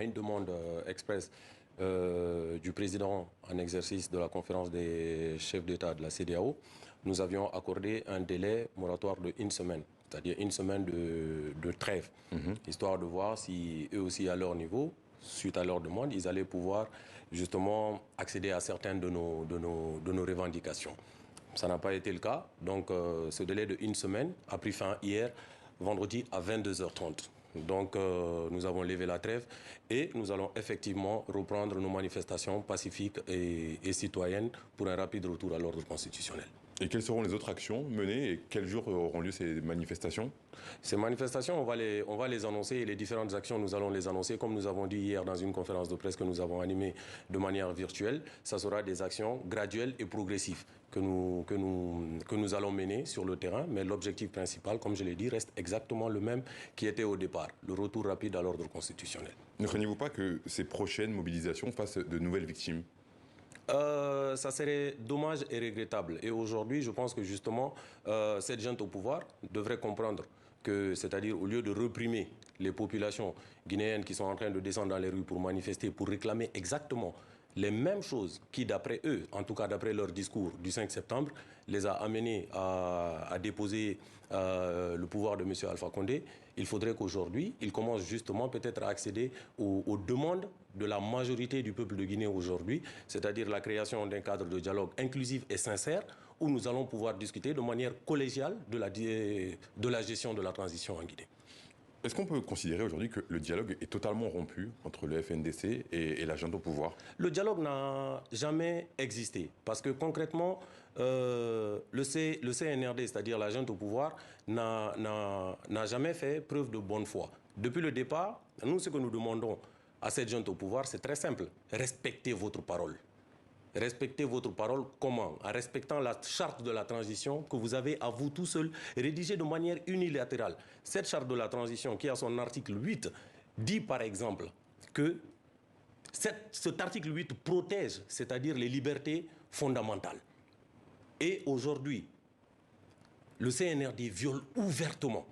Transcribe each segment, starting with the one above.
à une demande expresse du président en exercice de la conférence des chefs d'État de la CEDEAO, nous avions accordé un délai moratoire de 1 semaine, c'est-à-dire 1 semaine de trêve, histoire de voir si eux aussi à leur niveau, suite à leur demande, ils allaient pouvoir justement accéder à certaines de nos revendications. Ça n'a pas été le cas, donc ce délai de 1 semaine a pris fin hier, vendredi à 22h30. Donc nous avons levé la trêve et nous allons effectivement reprendre nos manifestations pacifiques et citoyennes pour un rapide retour à l'ordre constitutionnel. Et quelles seront les autres actions menées et quels jours auront lieu ces manifestations? Ces manifestations, on va les annoncer et les différentes actions, nous allons les annoncer. Comme nous avons dit hier dans une conférence de presse que nous avons animée de manière virtuelle, ça sera des actions graduelles et progressives que nous allons mener sur le terrain. Mais l'objectif principal, comme je l'ai dit, reste exactement le même qui était au départ, le retour rapide à l'ordre constitutionnel. Ne craignez-vous pas que ces prochaines mobilisations fassent de nouvelles victimes? Ça serait dommage et regrettable. Et aujourd'hui, je pense que justement, cette junte au pouvoir devrait comprendre que, c'est-à-dire au lieu de réprimer les populations guinéennes qui sont en train de descendre dans les rues pour manifester, pour réclamer exactement les mêmes choses qui, d'après eux, en tout cas d'après leur discours du 5 septembre, les a amenés à déposer le pouvoir de M. Alpha Condé, il faudrait qu'aujourd'hui, ils commencent justement peut-être à accéder aux demandes de la majorité du peuple de Guinée aujourd'hui, c'est-à-dire la création d'un cadre de dialogue inclusif et sincère où nous allons pouvoir discuter de manière collégiale de la gestion de la transition en Guinée. Est-ce qu'on peut considérer aujourd'hui que le dialogue est totalement rompu entre le FNDC et la junte au pouvoir? Le dialogue n'a jamais existé parce que concrètement, le CNRD, c'est-à-dire la junte au pouvoir, n'a jamais fait preuve de bonne foi. Depuis le départ, nous, ce que nous demandons à cette junte au pouvoir, c'est très simple. Respectez votre parole. Respectez votre parole comment? En respectant la charte de la transition que vous avez à vous tout seul, rédigée de manière unilatérale. Cette charte de la transition qui a son article 8 dit par exemple que cet article 8 protège, c'est-à-dire les libertés fondamentales. Et aujourd'hui, le CNRD viole ouvertement,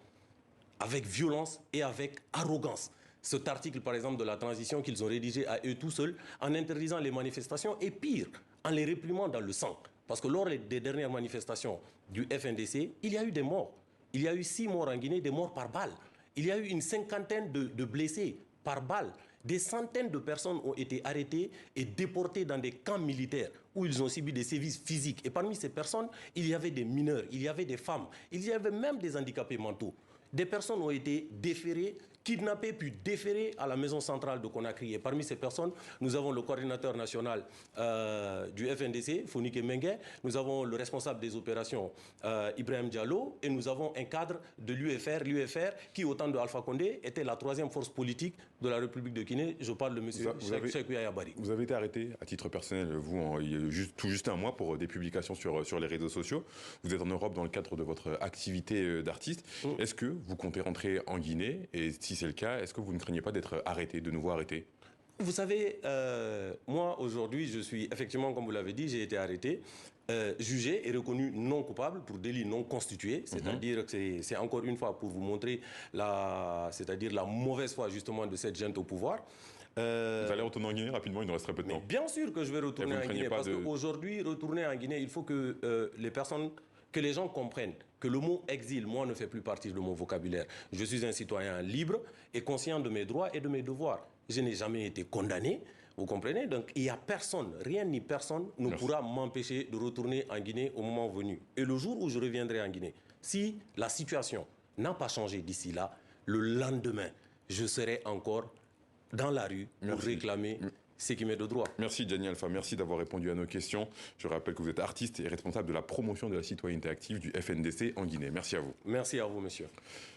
avec violence et avec arrogance, cet article, par exemple, de la transition qu'ils ont rédigé à eux tout seuls, en interdisant les manifestations et pire, en les réprimant dans le sang. Parce que lors des dernières manifestations du FNDC, il y a eu des morts. Il y a eu 6 morts en Guinée, des morts par balle. Il y a eu une 50aine de blessés par balle. Des centaines de personnes ont été arrêtées et déportées dans des camps militaires où ils ont subi des sévices physiques. Et parmi ces personnes, il y avait des mineurs, il y avait des femmes, il y avait même des handicapés mentaux. Des personnes ont été déférées, kidnappées puis déférées à la maison centrale de Conakry. Et parmi ces personnes, nous avons le coordinateur national du FNDC, Fonike Mengue, nous avons le responsable des opérations, Ibrahim Diallo, et nous avons un cadre de l'UFR, qui au temps de Alpha Condé était la 3e force politique de la République de Guinée. Je parle de M. Cheikh Yaya Bari. Vous avez été arrêté à titre personnel, vous, il y a tout juste un mois pour des publications sur les réseaux sociaux. Vous êtes en Europe dans le cadre de votre activité d'artiste. Est-ce que vous comptez rentrer en Guinée? Et si c'est le cas, est-ce que vous ne craignez pas d'être arrêté, de nouveau arrêté? Vous savez, moi aujourd'hui, je suis effectivement, comme vous l'avez dit, j'ai été arrêté, jugé et reconnu non coupable pour délit non constitué. C'est-à-dire que c'est encore une fois pour vous montrer la mauvaise foi justement de cette junte au pouvoir. Vous allez retourner en Guinée rapidement, il nous resterait peu de temps. Bien sûr que je vais retourner en Guinée parce qu'aujourd'hui, retourner en Guinée, il faut que les gens comprennent que le mot exil, moi, ne fait plus partie de mon vocabulaire. Je suis un citoyen libre et conscient de mes droits et de mes devoirs. Je n'ai jamais été condamné, vous comprenez? Donc, il n'y a personne, rien ni personne ne pourra m'empêcher de retourner en Guinée au moment venu. Et le jour où je reviendrai en Guinée, si la situation n'a pas changé d'ici là, le lendemain, je serai encore dans la rue pour réclamer ce qui m'est de droit. Merci Diani Alpha, merci d'avoir répondu à nos questions. Je rappelle que vous êtes artiste et responsable de la promotion de la citoyenneté active du FNDC en Guinée. Merci à vous. Merci à vous, monsieur.